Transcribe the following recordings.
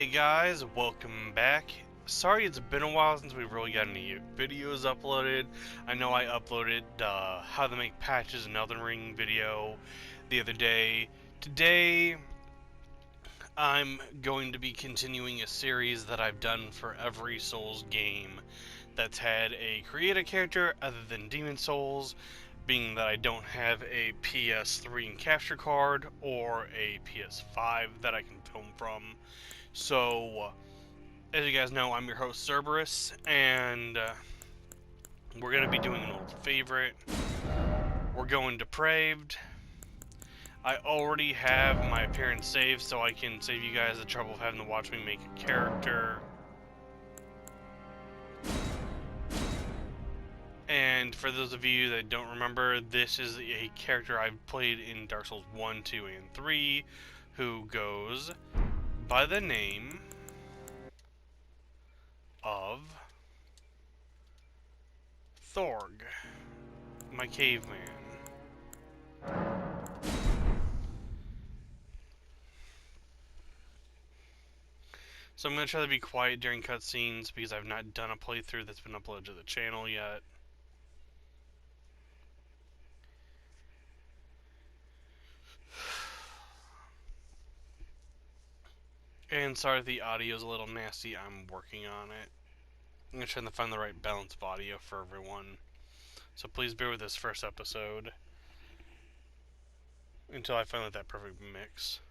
Hey guys, welcome back. Sorry it's been a while since we've really got any videos uploaded. I know I uploaded how to make patches in Elden Ring video the other day. Today, I'm going to be continuing a series that I've done for every Souls game that's had a creator character other than Demon Souls, being that I don't have a PS3 capture card or a PS5 that I can film from. So, as you guys know, I'm your host Cerberus, and we're going to be doing an old favorite. We're going Depraved. I already have my appearance saved, so I can save you guys the trouble of having to watch me make a character. And for those of you that don't remember, this is a character I've played in Dark Souls 1, 2, and 3, who goes by the name of Thorg, my caveman. So I'm going to try to be quiet during cutscenes because I've not done a playthrough that's been uploaded to the channel yet. And sorry if the audio is a little nasty, I'm working on it. I'm going to try to find the right balance of audio for everyone. So please bear with this first episode until I find that perfect mix.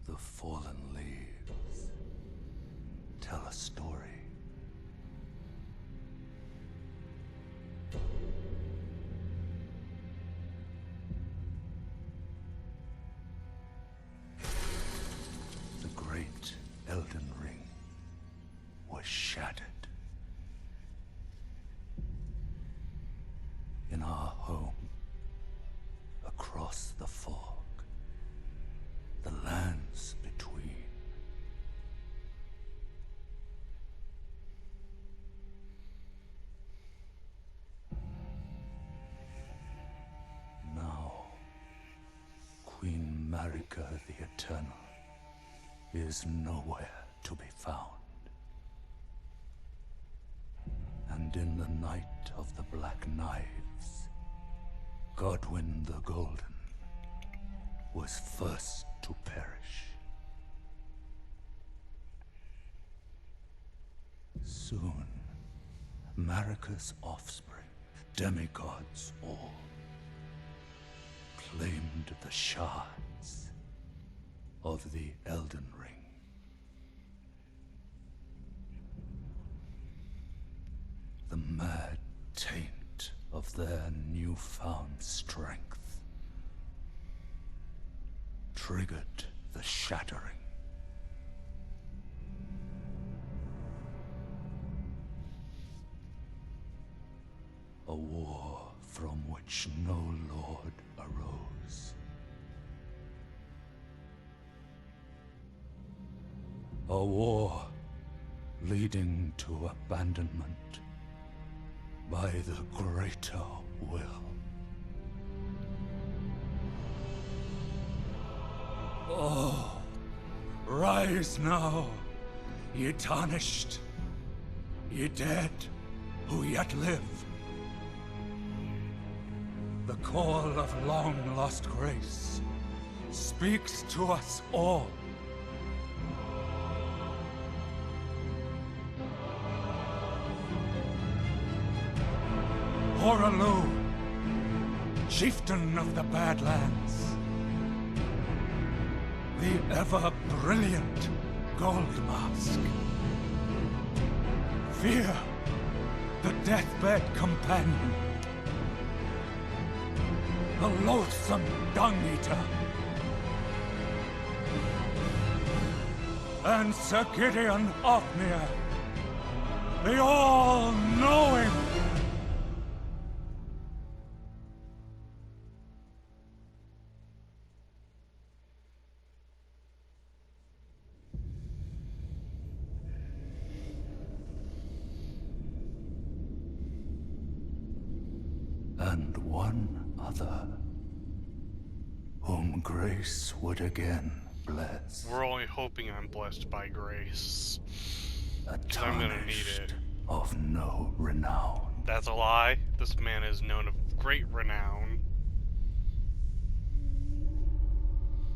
The fallen leaves tell a story. The great Elden Ring was shattered. In our home, across the fog, the lands between. Now, Queen Marika the Eternal is nowhere to be found. And in the night of the Black Knives, Godwyn the Golden was first to perish. Soon, Marika's offspring, demigods all, claimed the shards of the Elden Ring. The mad taint of their newfound strength triggered the shattering. A war from which no lord arose. A war leading to abandonment by the greater will. Oh, rise now, ye tarnished, ye dead who yet live. The call of long-lost grace speaks to us all. Horalu, chieftain of the Badlands, the ever-brilliant Gold Mask. Fear, the deathbed companion, the loathsome dung-eater, and Sir Gideon Ofnir, the all-knowing. And one other whom grace would again bless. We're only hoping I'm blessed by grace. A 'Cause I'm gonna need tarnished it. of no renown. That's a lie. This man is known of great renown.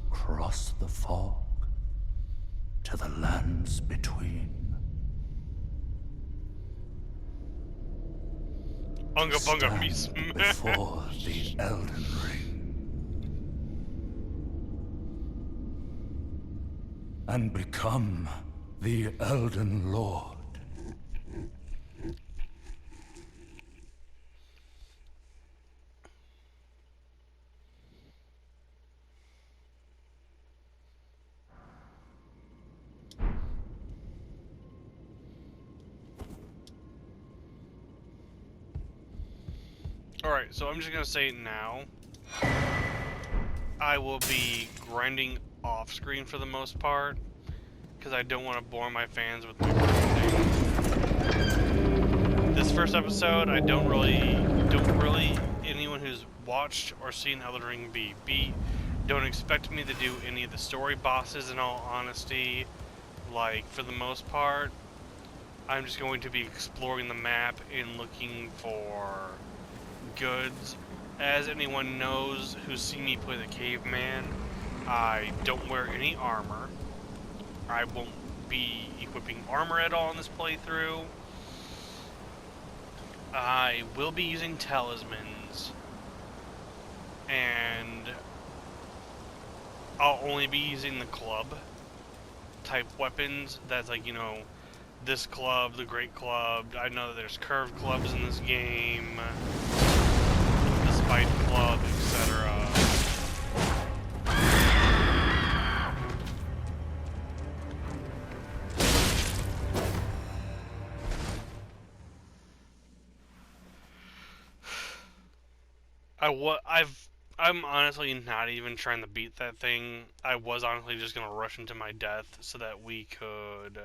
Cross the fog to the lands between. Unga bunga me Stand smash. before the Elden Ring and become the Elden Lord. Alright, so I'm just gonna say it now. I will be grinding off screen for the most part, because I don't want to bore my fans with the grinding. This first episode, I don't really, anyone who's watched or seen Elden Ring be beat, don't expect me to do any of the story bosses in all honesty. Like, for the most part, I'm just going to be exploring the map and looking for goods. As anyone knows who's seen me play the caveman, I don't wear any armor. I won't be equipping armor at all in this playthrough. I will be using talismans, and I'll only be using the club type weapons. That's like, you know, this club, the great club. I know that there's curved clubs in this game, the spike club, etc. I'm honestly not even trying to beat that thing. I was honestly just gonna rush into my death so that we could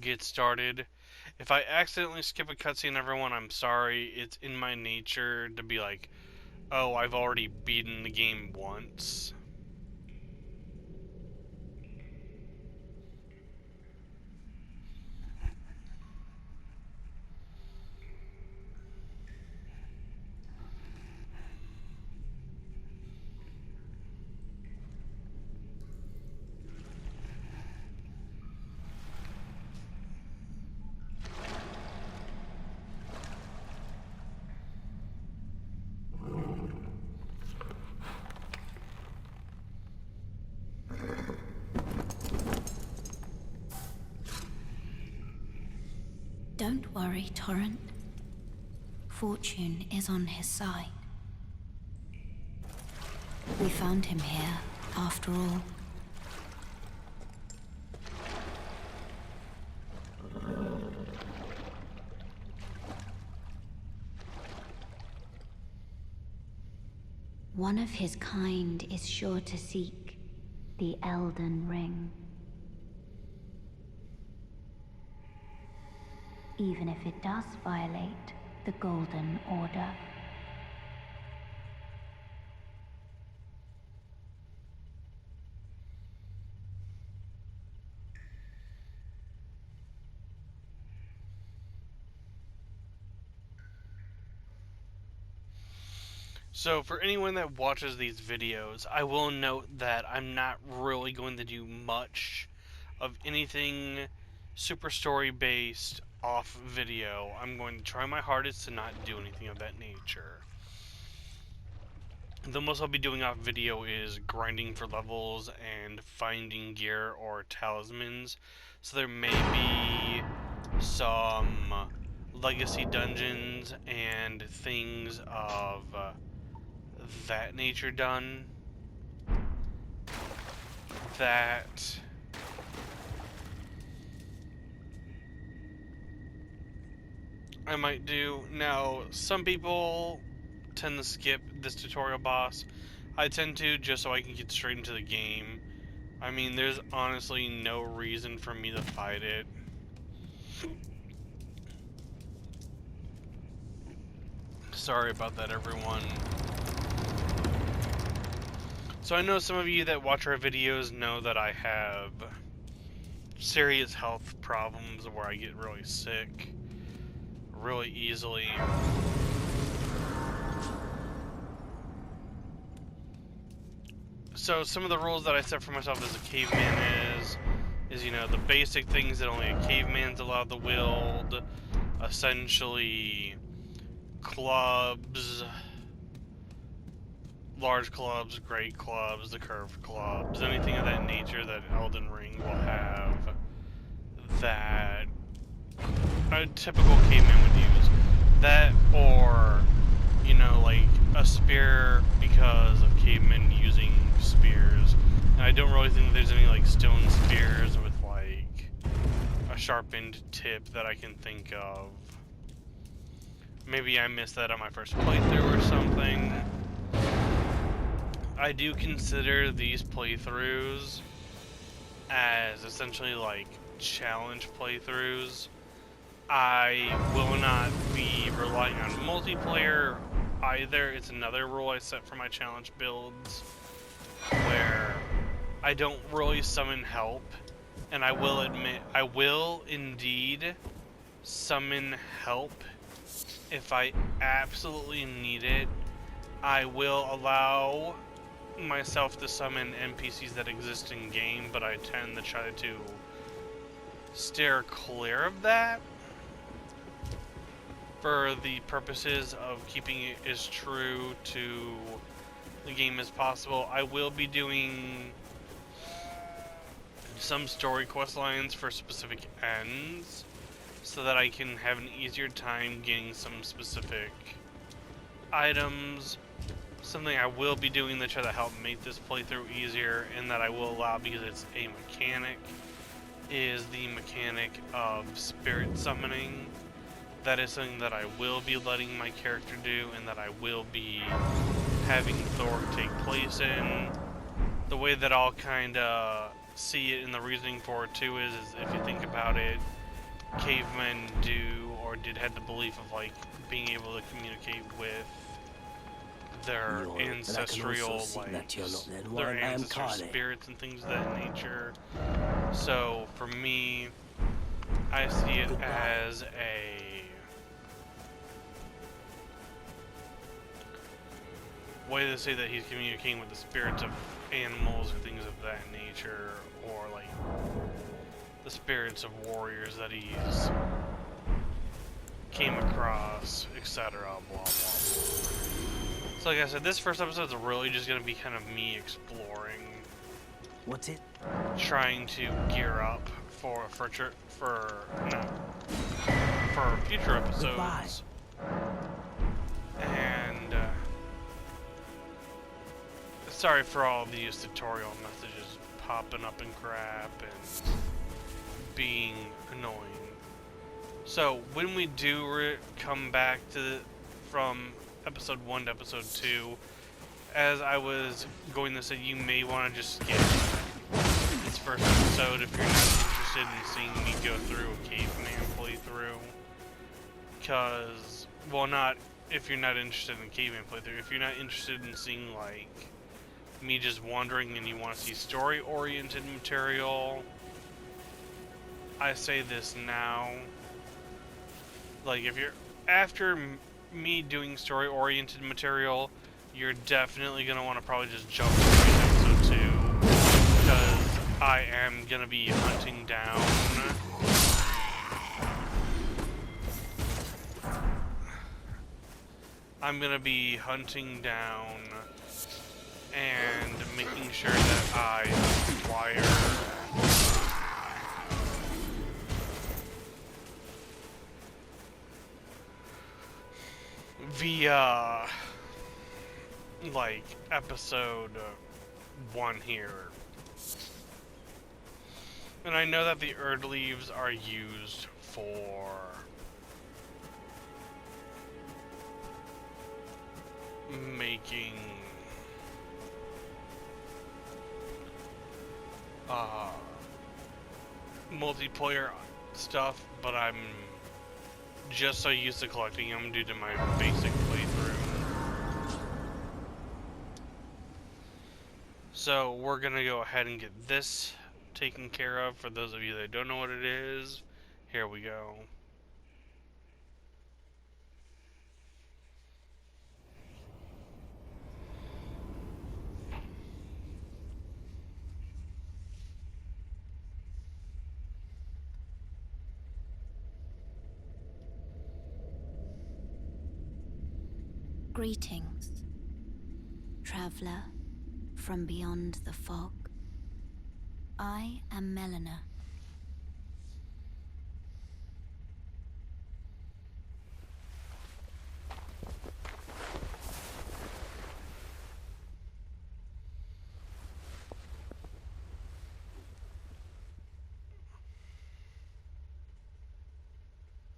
get started. If I accidentally skip a cutscene, everyone, I'm sorry. It's in my nature to be like, oh, I've already beaten the game once. Don't worry, Torrent. Fortune is on his side. We found him here, after all. One of his kind is sure to seek the Elden Ring. Even if it does violate the Golden Order. So for anyone that watches these videos, I will note that I'm not really going to do much of anything super story based off video. I'm going to try my hardest to not do anything of that nature. The most I'll be doing off video is grinding for levels and finding gear or talismans. So there may be some legacy dungeons and things of that nature done that I might do. Now, some people tend to skip this tutorial boss. I tend to, just so I can get straight into the game. I mean, there's honestly no reason for me to fight it. Sorry about that, everyone. So I know some of you that watch our videos know that I have serious health problems where I get really sick really easily. So some of the rules that I set for myself as a caveman is you know, the basic things that only a caveman's allowed to wield, essentially clubs, large clubs, great clubs, the curved clubs, anything of that nature that Elden Ring will have that a typical caveman would use. That, or, you know, like a spear because of cavemen using spears. And I don't really think that there's any like stone spears with like a sharpened tip that I can think of. Maybe I missed that on my first playthrough or something. I do consider these playthroughs as essentially like challenge playthroughs. I will not be relying on multiplayer either. It's another rule I set for my challenge builds where I don't really summon help, and I will admit I will indeed summon help if I absolutely need it. I will allow myself to summon NPCs that exist in game, but I tend to try to steer clear of that for the purposes of keeping it as true to the game as possible. I will be doing some story quest lines for specific ends so that I can have an easier time getting some specific items. Something I will be doing to try to help make this playthrough easier, and that I will allow because it's a mechanic, is the mechanic of spirit summoning. That is something that I will be letting my character do, and that I will be having Thorg take place in. The way that I'll kind of see it, and the reasoning for it too is if you think about it, cavemen had the belief of like being able to communicate with their ancestral spirits and things of that nature. So for me, I see it as a way to say that he's communicating with the spirits of animals or things of that nature, or like the spirits of warriors that he's came across, etc. Blah blah blah. So like I said, this first episode is really just gonna be kind of me exploring. What's it? Trying to gear up for future episodes. Goodbye. And sorry for all these tutorial messages popping up and crap and being annoying. So when we do come back from episode 1 to episode 2, as I was going to say, you may want to just skip this first episode if you're not interested in seeing me go through a caveman playthrough. Because, well, not if you're not interested in a caveman playthrough. If you're not interested in seeing, like, me just wandering and you want to see story-oriented material, I say this now. Like, if you're after me doing story-oriented material, you're definitely going to want to probably just jump to episode 2, because I am going to be hunting down and making sure that I acquire via like episode 1 here. And I know that the Erd leaves are used for making multiplayer stuff, but I'm just so used to collecting them due to my basic playthrough. So we're gonna go ahead and get this taken care of. For those of you that don't know what it is, here we go. Greetings, traveler from beyond the fog. I am Melina.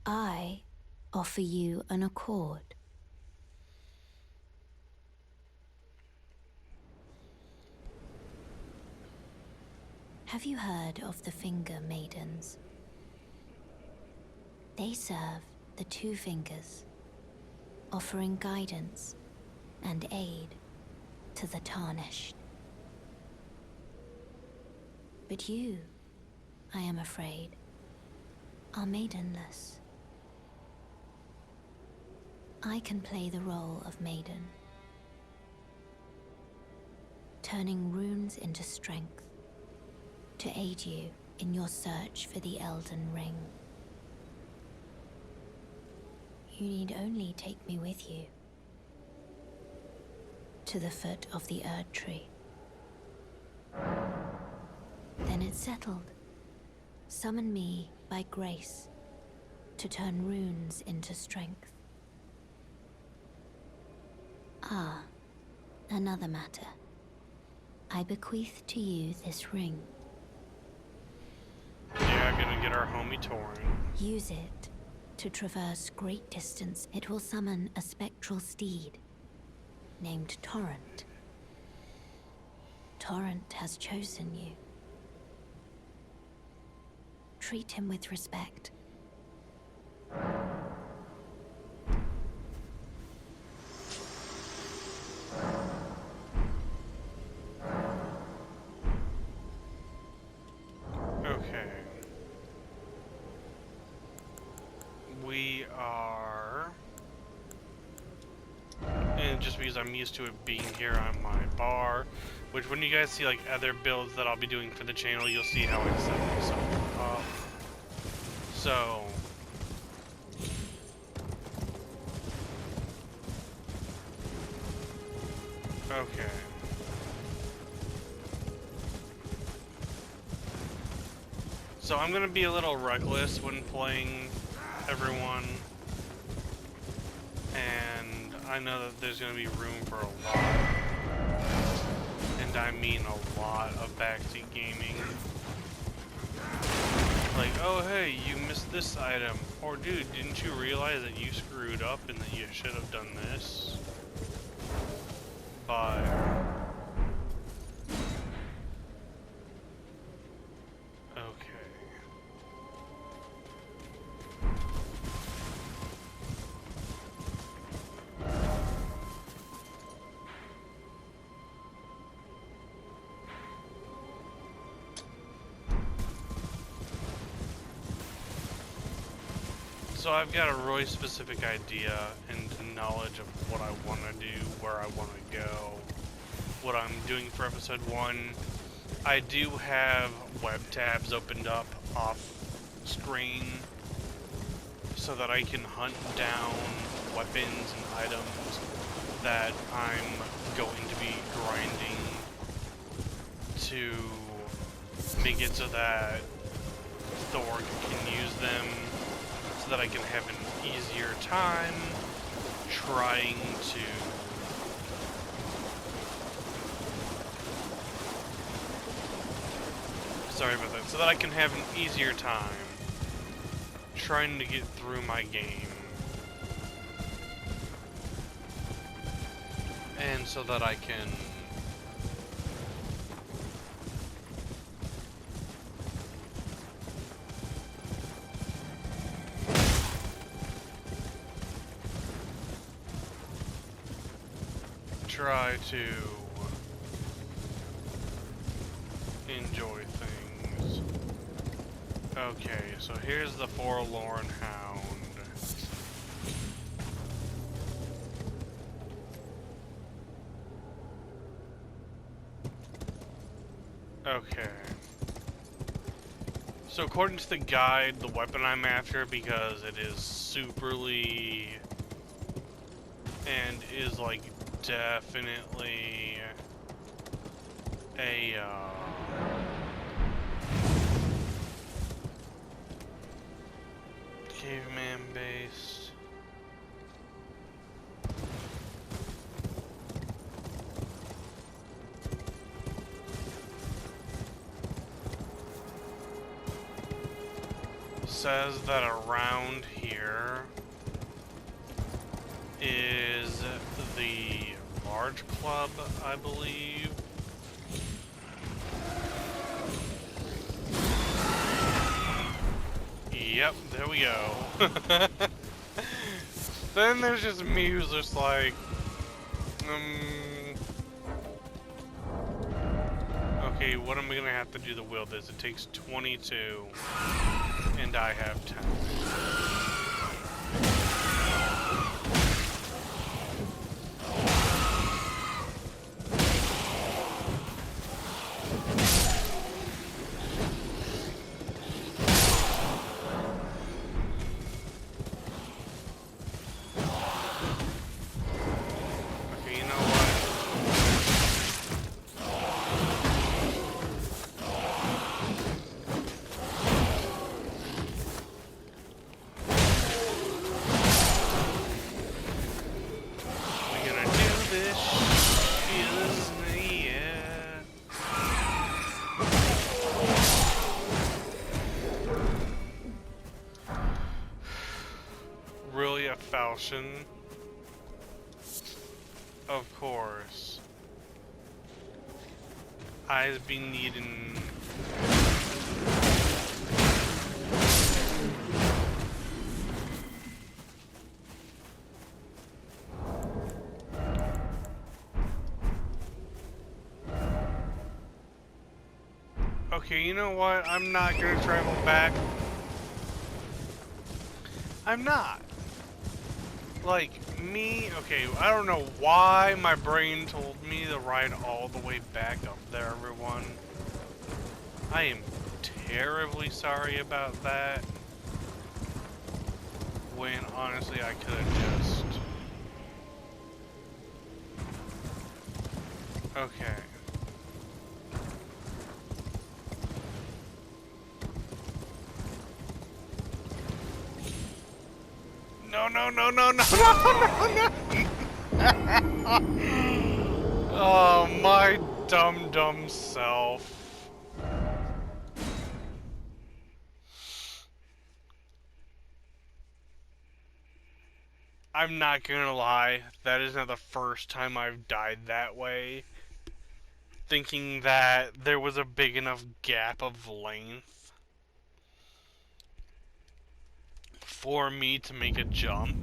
I offer you an accord. Have you heard of the Finger Maidens? They serve the Two Fingers, offering guidance and aid to the Tarnished. But you, I am afraid, are maidenless. I can play the role of maiden, turning runes into strength to aid you in your search for the Elden Ring. You need only take me with you to the foot of the Erd Tree. Then it's settled. Summon me by grace to turn runes into strength. Ah, another matter. I bequeath to you this ring. Yeah, gonna get our homie Thorg. Use it to traverse great distance. It will summon a spectral steed named Torrent. Torrent has chosen you. Treat him with respect. Okay. We are... And just because I'm used to it being here on my bar, which when you guys see like other builds that I'll be doing for the channel, you'll see how I set myself up. So... Okay. So I'm gonna be a little reckless when playing everyone, and I know that there's gonna be room for a lot, and I mean a lot of backseat gaming. Like, oh hey, you missed this item, or dude, didn't you realize that you screwed up and that you should have done this? But so I've got a really specific idea and knowledge of what I want to do, where I want to go, what I'm doing for episode 1. I do have web tabs opened up off screen so that I can hunt down weapons and items that I'm going to be grinding to make it so that Thorg can use them, so that I can have an easier time trying to so that I can have an easier time trying to get through my game, and so that I can try to enjoy things. Okay, so here's the Forlorn Hound. Okay. So according to the guide, the weapon I'm after, because it is superly and is like definitely a caveman based. Says that around here is the large club, I believe. Yep, there we go. Then there's just me who's just like, okay, what am I gonna have to do to wield this? It takes 22, and I have 10. Falchion. Of course. I've been needing... Okay, you know what? I'm not gonna travel back. I'm not. Like, me, okay, I don't know why my brain told me to ride all the way back up there, everyone. I am terribly sorry about that. When, honestly, I could have just... Okay. No, no, no, no, no, no, no, no. Oh, my dumb self. I'm not gonna lie, that is not the first time I've died that way. Thinking that there was a big enough gap of length for me to make a jump.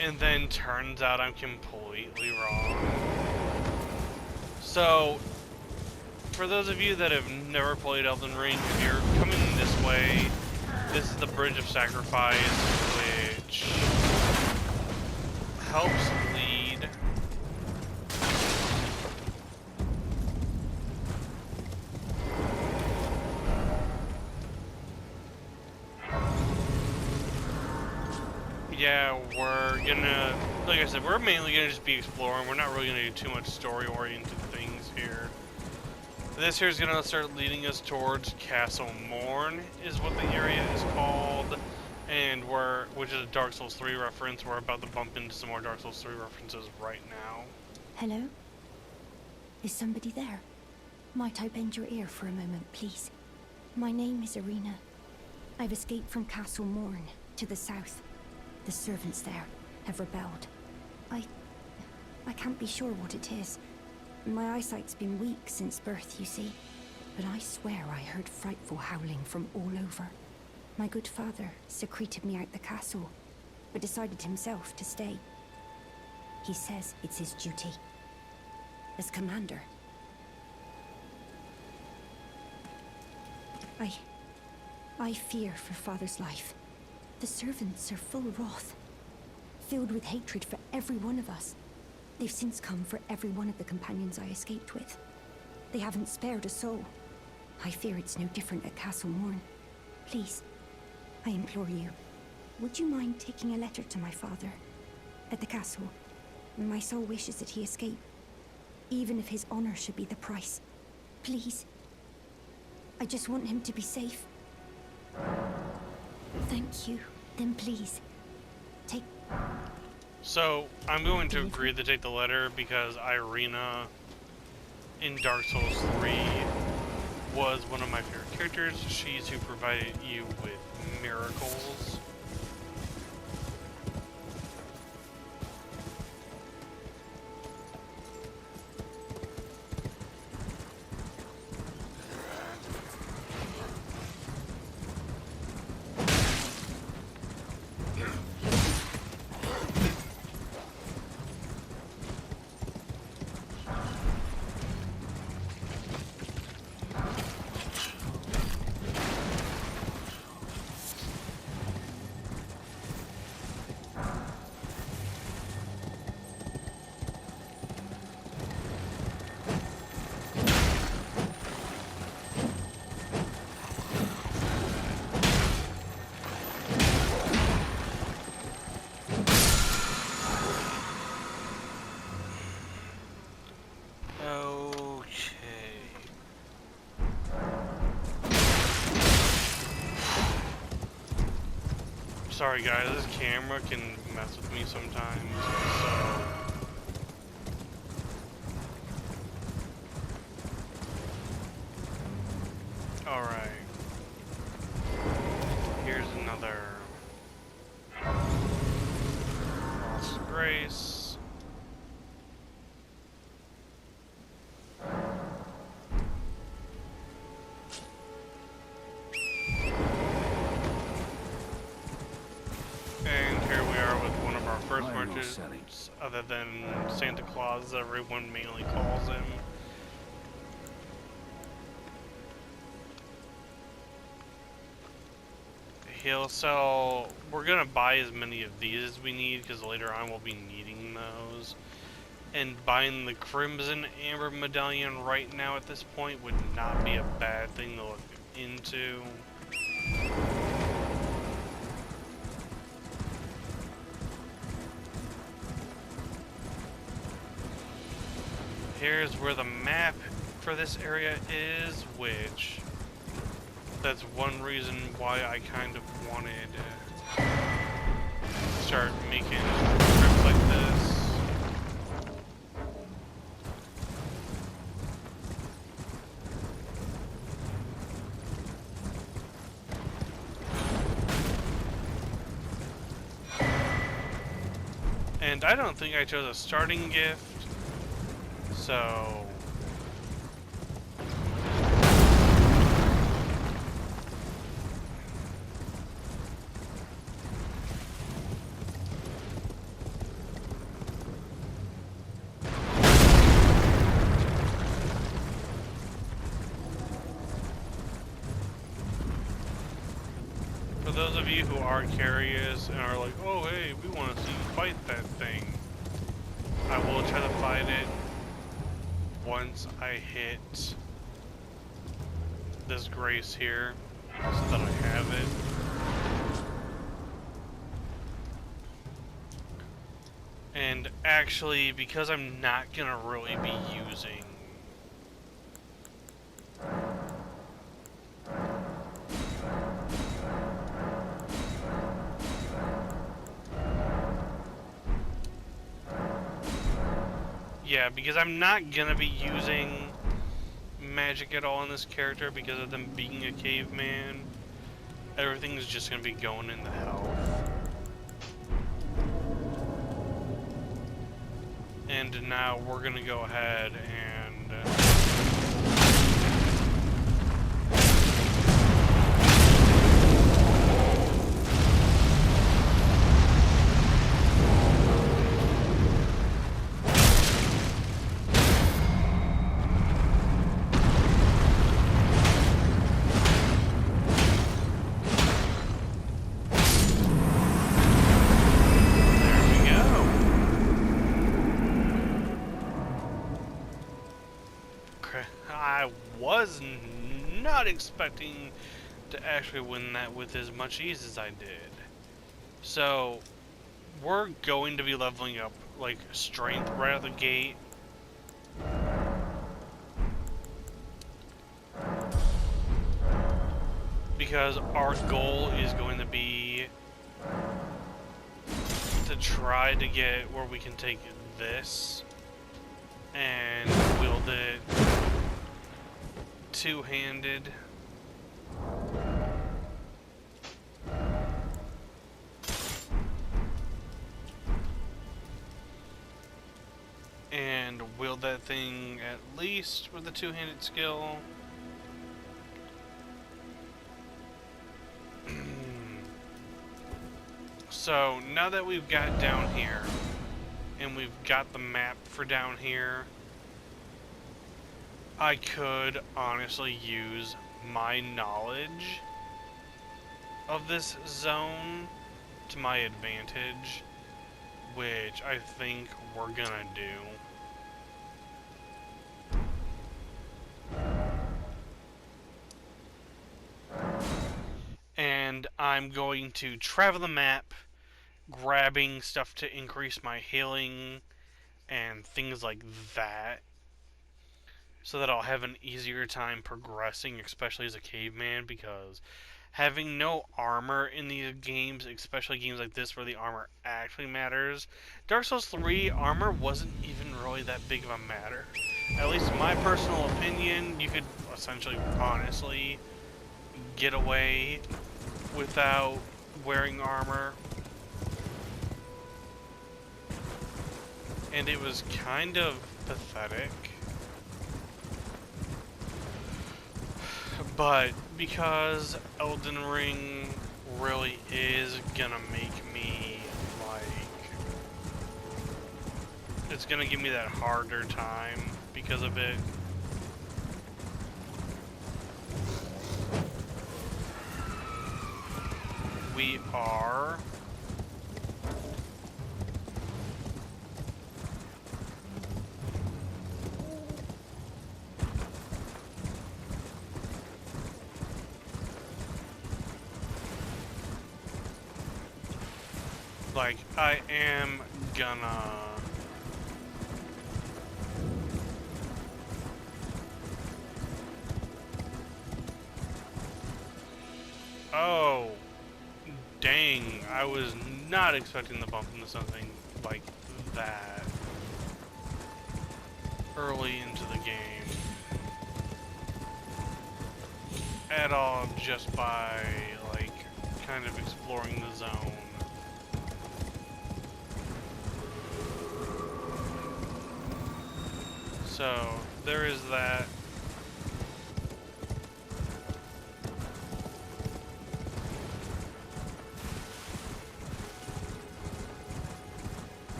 And then turns out I'm completely wrong. So, for those of you that have never played Elden Ring, if you're coming this way, this is the Bridge of Sacrifice, which helps lead. Yeah, we're gonna, like I said, we're mainly gonna just be exploring. We're not really gonna do too much story-oriented things here. This here is gonna start leading us towards Castle Morn, is what the area is called, and which is a Dark Souls 3 reference. We're about to bump into some more Dark Souls 3 references right now. Hello? Is somebody there? Might I bend your ear for a moment, please? My name is Irina. I've escaped from Castle Morn, to the south. The servants there have rebelled. I can't be sure what it is. My eyesight's been weak since birth, you see. But I swear I heard frightful howling from all over. My good father secreted me out the castle, but decided himself to stay. He says it's his duty. As commander. I fear for Father's life. The servants are full wrath, filled with hatred for every one of us. They've since come for every one of the companions I escaped with. They haven't spared a soul. I fear it's no different at Castle Morn. Please, I implore you, would you mind taking a letter to my father at the castle? My sole wish is that he escape, even if his honor should be the price. Please. I just want him to be safe. Thank you. Then please, take... So, I'm going to agree to take the letter because Irina in Dark Souls 3 was one of my favorite characters. She's who provided you with miracles. Sorry guys, this camera can mess with me sometimes, so... Alright. Here's another... Lost Grace. Other than Santa Claus, everyone mainly calls him. He'll sell... We're gonna buy as many of these as we need, because later on we'll be needing those. And buying the Crimson Amber Medallion right now at this point would not be a bad thing to look into. Here's where the map for this area is, which that's one reason why I kind of wanted to start making trips like this. And I don't think I chose a starting gift. So for those of you who are curious and are like, oh hey, we want to see you fight that thing, I will try to fight it once I hit this grace here, so that I have it. And actually, because I'm not gonna really be using because I'm not gonna be using magic at all in this character because of them being a caveman. Everything's just gonna be going into health. And now we're gonna go ahead and I was not expecting to actually win that with as much ease as I did. So, we're going to be leveling up, like, strength right out the gate. Because our goal is going to be to try to get where we can take this and wield it two-handed. And wield that thing at least with a two-handed skill. So now that we've got down here and we've got the map for down here, I could honestly use my knowledge of this zone to my advantage, which I think we're gonna do. And I'm going to travel the map, grabbing stuff to increase my healing and things like that, so that I'll have an easier time progressing, especially as a caveman, because having no armor in these games, especially games like this where the armor actually matters, Dark Souls 3 armor wasn't even really that big of a matter. At least in my personal opinion, you could essentially, honestly, get away without wearing armor. And it was kind of pathetic. But because Elden Ring really is gonna make me, like, it's gonna give me that harder time because of it. We are like, I am gonna oh, dang, I was not expecting the bump into something like that early into the game at all, just by, like, kind of exploring the zone. So, there is that.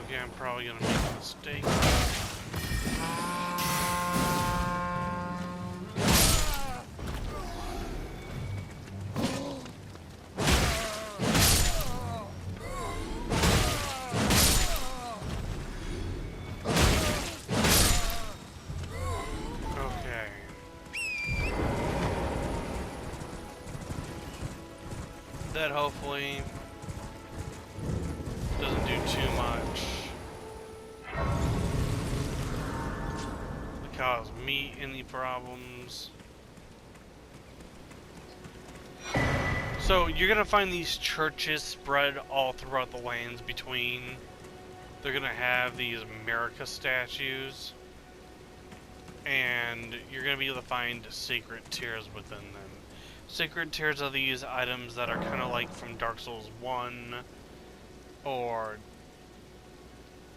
Okay, I'm probably gonna make a mistake. That hopefully doesn't do too much to cause me any problems. So you're gonna find these churches spread all throughout the lands between. They're gonna have these America statues, and you're gonna be able to find sacred tears within them. Sacred tears are these items that are kind of like from Dark Souls 1, or,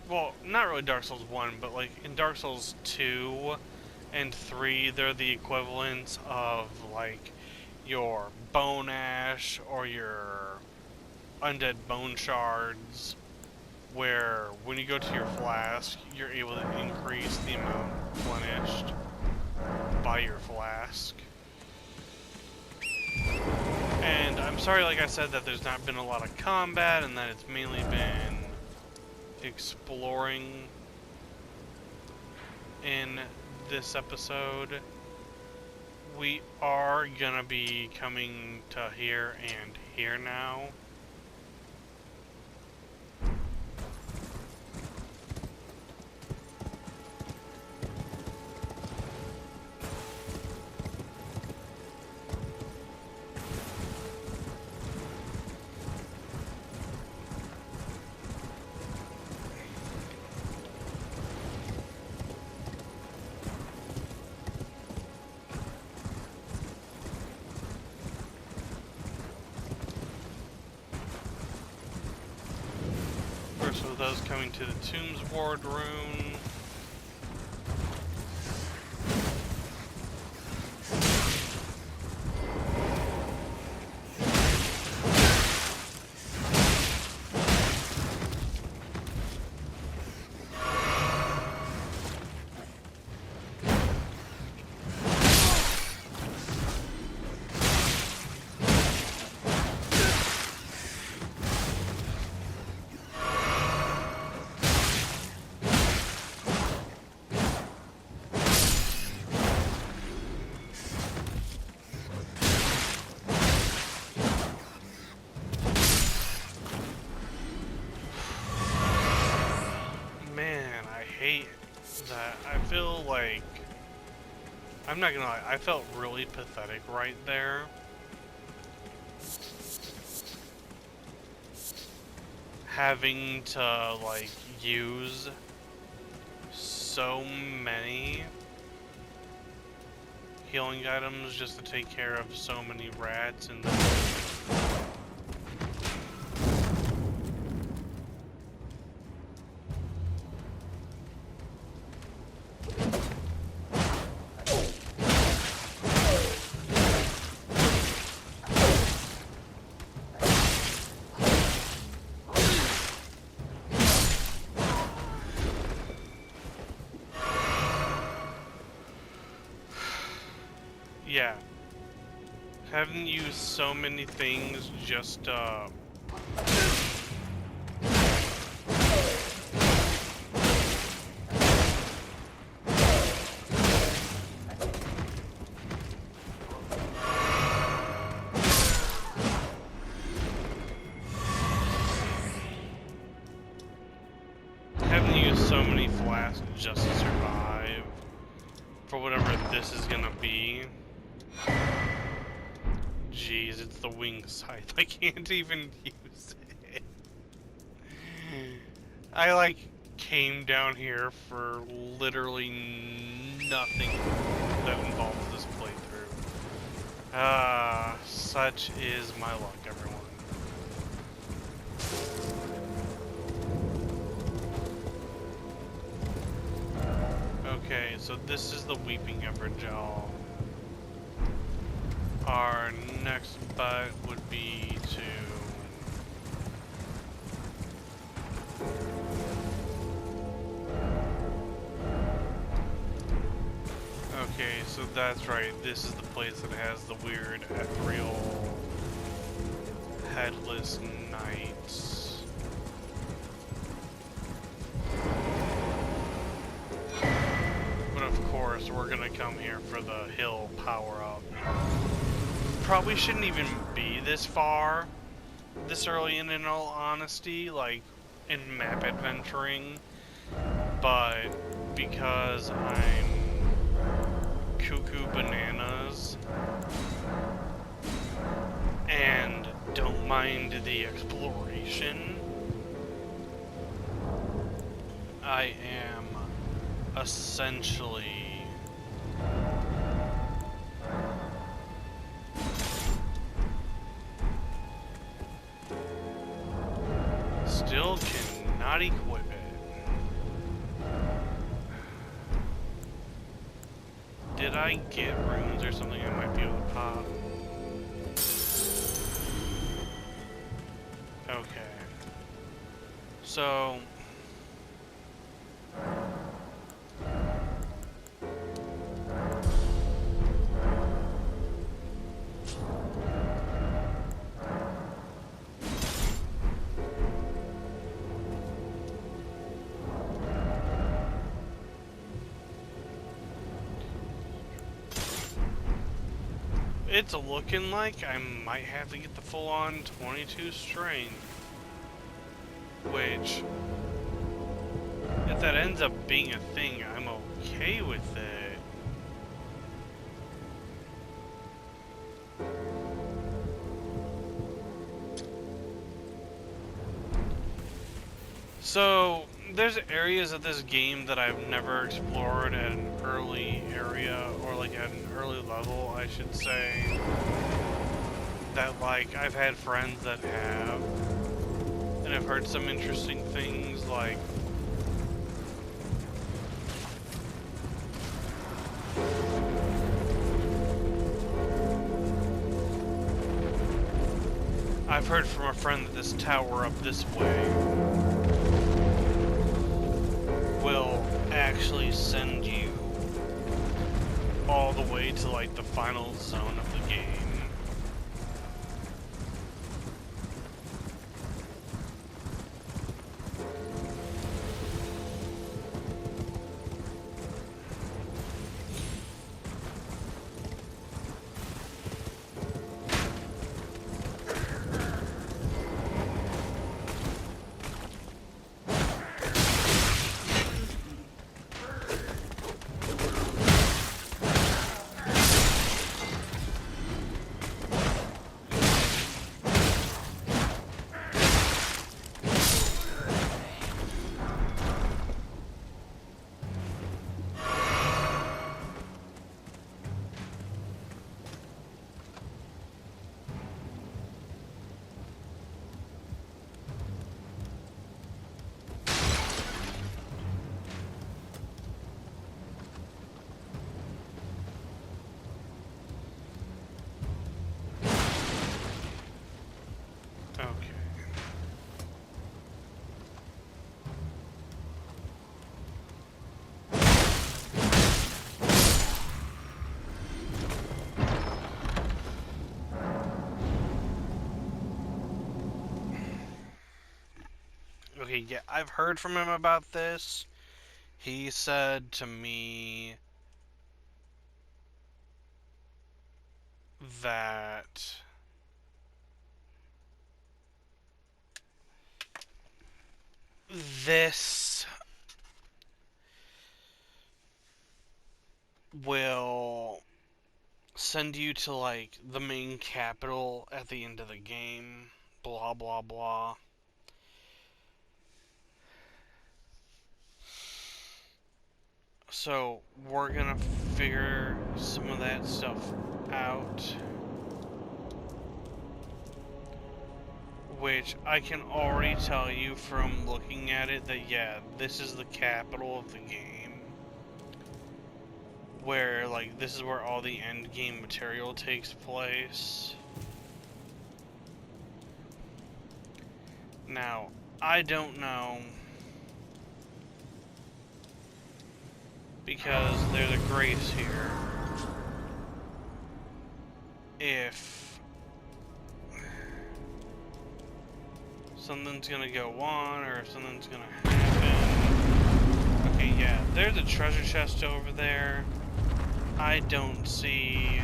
well, not really Dark Souls 1, but like in Dark Souls 2 and 3, they're the equivalents of like your bone ash or your undead bone shards, where when you go to your flask, you're able to increase the amount replenished by your flask. And I'm sorry, like I said, that there's not been a lot of combat and that it's mainly been exploring in this episode. We are gonna be coming to here and here now. First of those coming to the Tombs Ward Rune. I feel like, I'm not gonna lie, I felt really pathetic right there. Having to, like, use so many healing items just to take care of so many rats and yeah, having used so many things just having used so many flasks just to survive for whatever this is gonna be. Jeez, it's the wing scythe. I can't even use it. I, like, came down here for literally nothing that involves this playthrough. Such is my luck, everyone. Okay, so this is the Weeping Evergel. Our next bet would be to okay, so that's right, this is the place that has the weird ethereal headless knights. But of course we're gonna come here for the hill power-up. Probably shouldn't even be this far, this early in all honesty, like, in map adventuring, but because I'm cuckoo bananas and don't mind the exploration, I am essentially still cannot equip it. Did I get runes or something I might be able to pop? Okay. So It's looking like I might have to get the full-on 22 strength. Which, if that ends up being a thing, I'm okay with it. So, there's areas of this game that I've never explored at an early area, or like at an early level, I should say. That, like, I've had friends that have. And I've heard some interesting things, like I've heard from a friend that this tower up this way will actually send you all the way to, like, the final zone of the game. Okay, yeah, I've heard from him about this. He said to me that this will send you to, like, the main capital at the end of the game. Blah, blah, blah. So, we're gonna figure some of that stuff out. Which I can already tell you from looking at it that, yeah, this is the capital of the game. Where, like, this is where all the end game material takes place. Now, I don't know, because there's a grace here, if something's gonna go on, or if something's gonna happen. Okay, yeah, there's a treasure chest over there. I don't see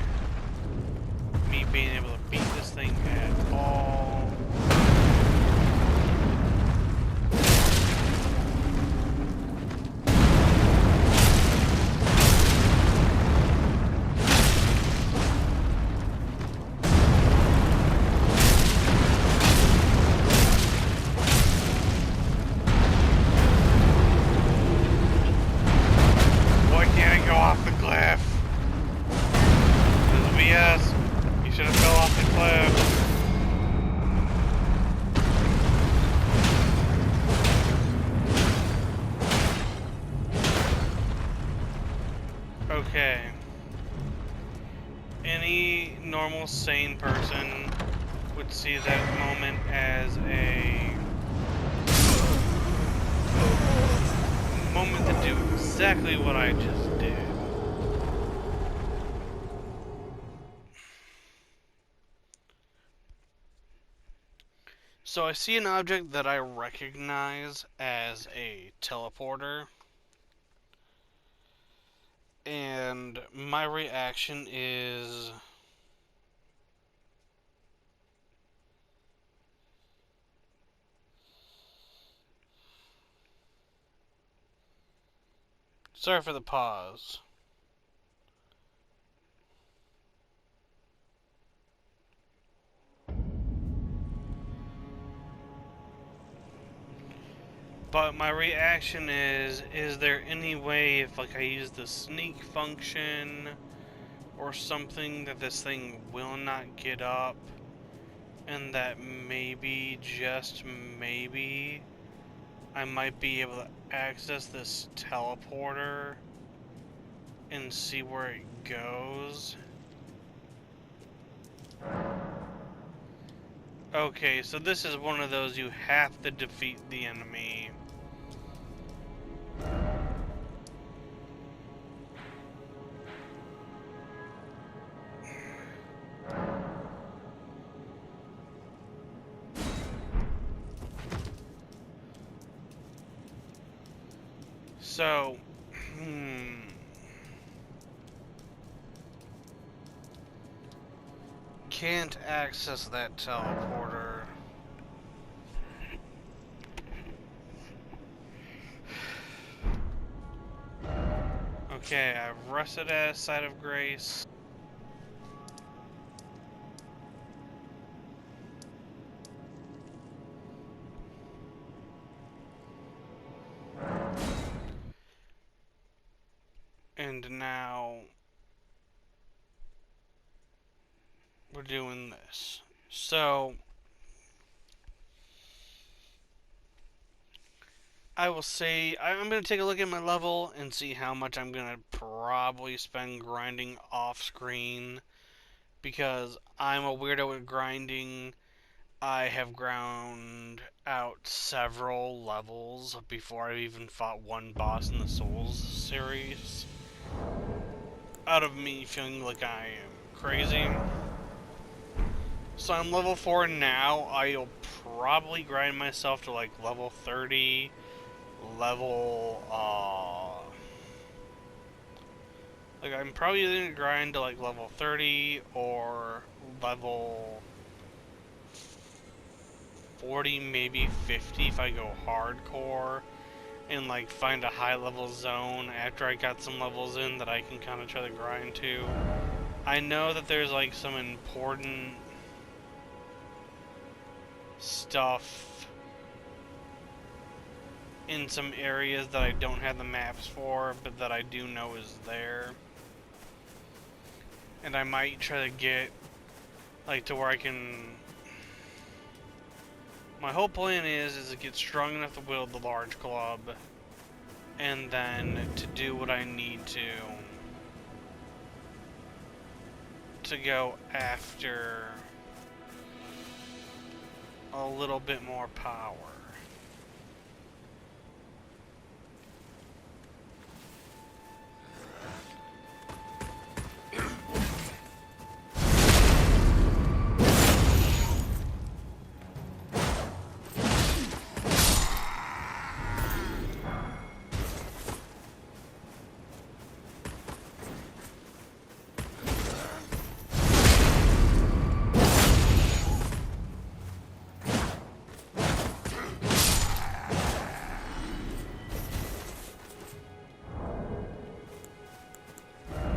me being able to beat this thing at all. Okay. Any normal, sane person would see that moment as a moment to do exactly what I just did. So I see an object that I recognize as a teleporter. And my reaction is Sorry for the pause. But my reaction is there any way if like I use the sneak function or something that this thing will not get up and that maybe, just maybe, I might be able to access this teleporter and see where it goes? Okay, so this is one of those you have to defeat the enemy. So, can't access that teleporter. Okay, I've rested at a site of grace. And now we're doing this. So I will say I'm going to take a look at my level and see how much I'm going to probably spend grinding off screen, because I'm a weirdo with grinding. I have ground out several levels before I've even fought one boss in the Souls series, out of me feeling like I am crazy. So I'm level 4 now. I'll probably grind myself to like level 30, level, like I'm probably gonna grind to like level 30 or level 40, maybe 50 if I go hardcore, and like find a high level zone after I got some levels in that I can kind of try to grind to. I know that there's like some important stuff in some areas that I don't have the maps for, but that I do know is there. And I might try to get like to where I can. My whole plan is to get strong enough to wield the large club, and then to do what I need to go after a little bit more power.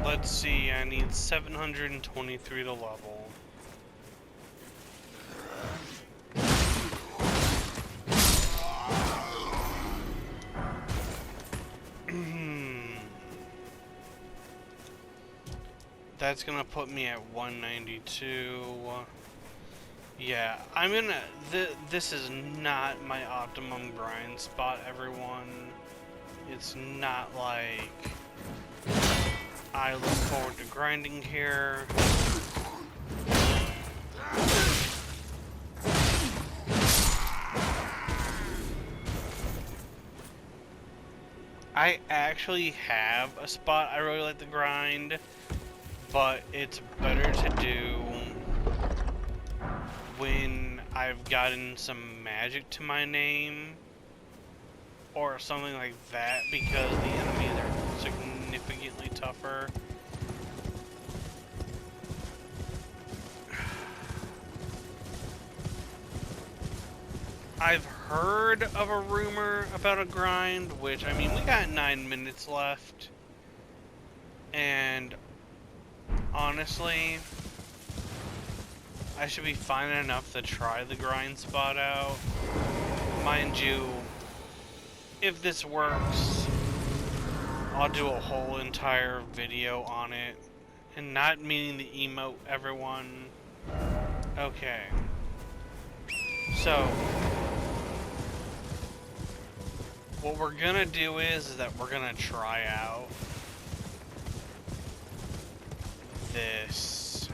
Let's see, I need 723 to level. That's gonna put me at 192. Yeah, I'm gonna... this is not my optimum grind spot, everyone. It's not like I look forward to grinding here. I actually have a spot I really like to grind, but it's better to do when I've gotten some magic to my name or something like that, because the enemies are significantly tougher. I've heard of a rumor about a grind, which, I mean, we got 9 minutes left. And honestly, I should be fine enough to try the grind spot out. Mind you, if this works, I'll do a whole entire video on it. And not meaning to emote everyone. Okay. So, what we're gonna do is that we're gonna try out this.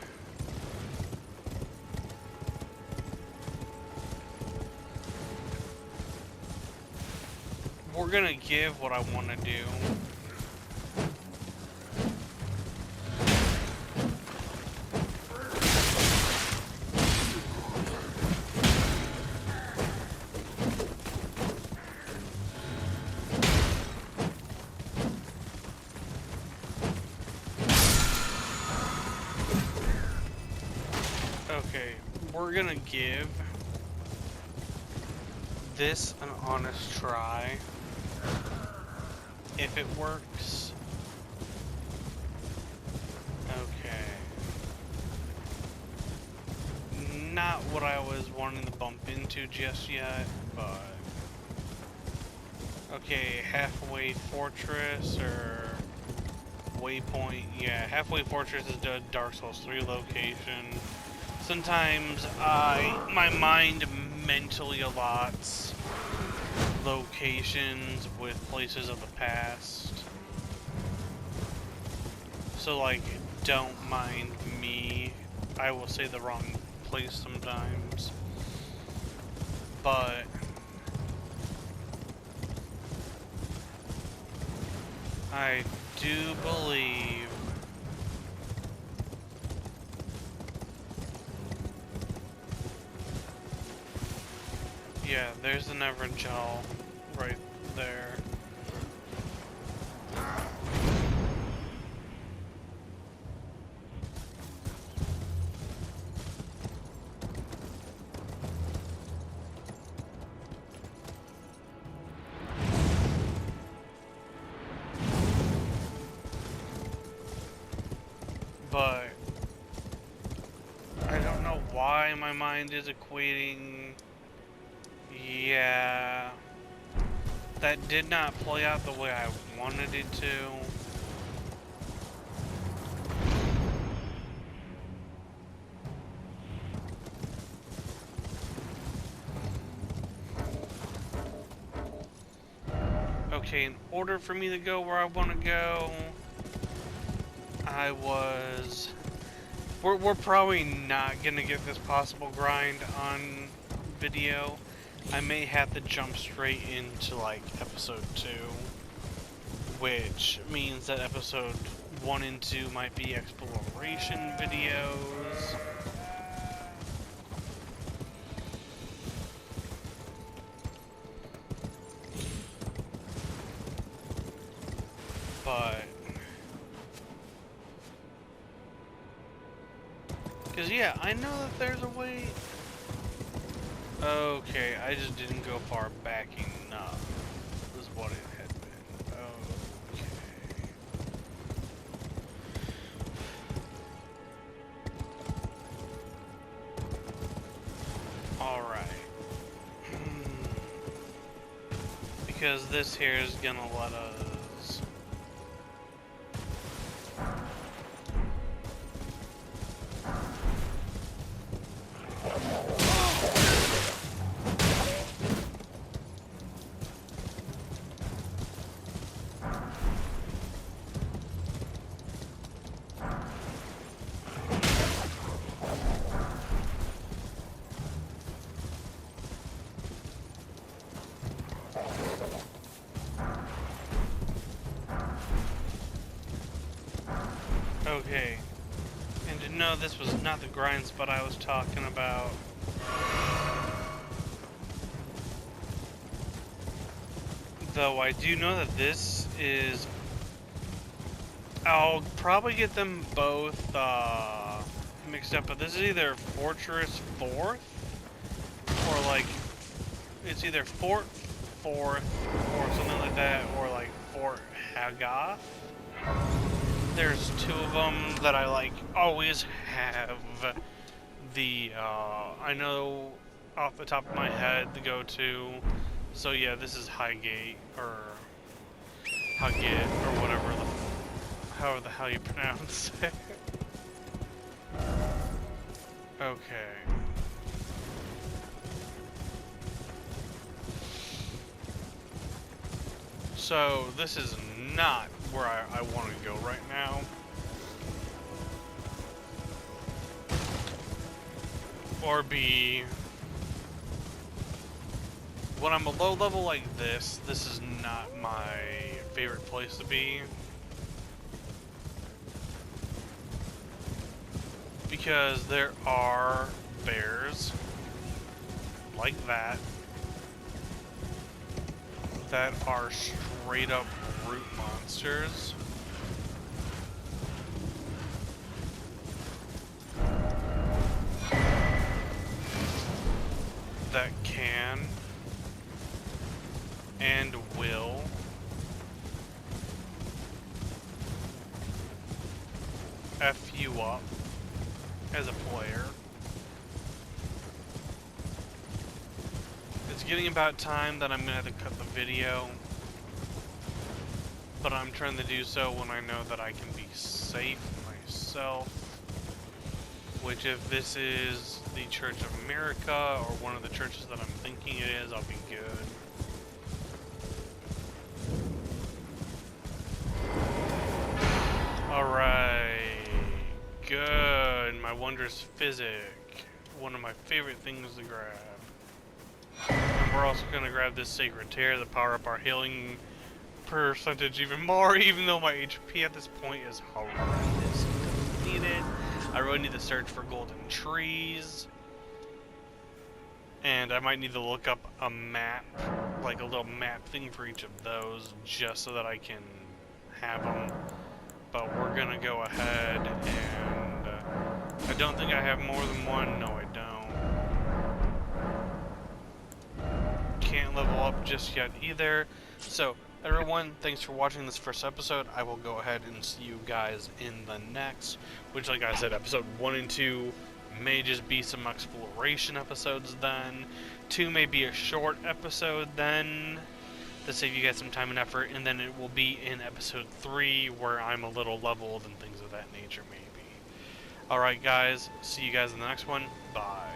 We're gonna give what I want to do. Okay, we're gonna give this an honest try. If it works. Okay. Not what I was wanting to bump into just yet, but... Okay, halfway fortress, or... Waypoint, yeah, halfway fortress is the Dark Souls 3 location. Sometimes my mind mentally allots locations with places of the past. So like, don't mind me. I will say the wrong place sometimes. But I do believe yeah, there's the Never Gel right there. But I don't know why my mind is equating. Yeah, that did not play out the way I wanted it to. Okay, in order for me to go where I want to go, we're probably not gonna get this possible grind on video. I may have to jump straight into like episode 2, which means that episode 1 and 2 might be exploration videos. But because yeah, I know that there's a way. Okay, I just didn't go far back enough, is what it had been. Okay. Alright. Because this here is gonna let us... Okay, and to know this was not the grind spot I was talking about. Though I do know that this is... I'll probably get them both mixed up, but this is either Fortress 4th, or like it's either Fort Fourth or something like that, or like Fort Hagath. There's two of them that I like always have the I know off the top of my head the go-to. So yeah, this is Highgate or Hugget or whatever however the hell you pronounce it. Okay. So this is not where I want to go right now. Or B, when I'm a low level like this is not my favorite place to be. Because there are bears like that are straight up brute monsters. That can and will F you up as a player. It's getting about time that I'm gonna have to cut the video, but I'm trying to do so when I know that I can be safe myself. Which, if this is the Church of America or one of the churches that I'm thinking it is, I'll be good. Alright, good. My wondrous physic, one of my favorite things to grab. And we're also going to grab this sacred tear to power up our healing percentage even more, even though my HP at this point is horrendous. Don't need it. I really need to search for golden trees. And I might need to look up a map, like a little map thing for each of those, just so that I can have them. But we're going to go ahead and... I don't think I have more than one. No, I don't. Can't level up just yet either. So, everyone, thanks for watching this first episode. I will go ahead and see you guys in the next, which, like I said, episode 1 and 2 may just be some exploration episodes then. 2 may be a short episode then, to save you guys some time and effort, and then it will be in episode 3 where I'm a little leveled and things of that nature maybe. Alright guys, see you guys in the next one. Bye.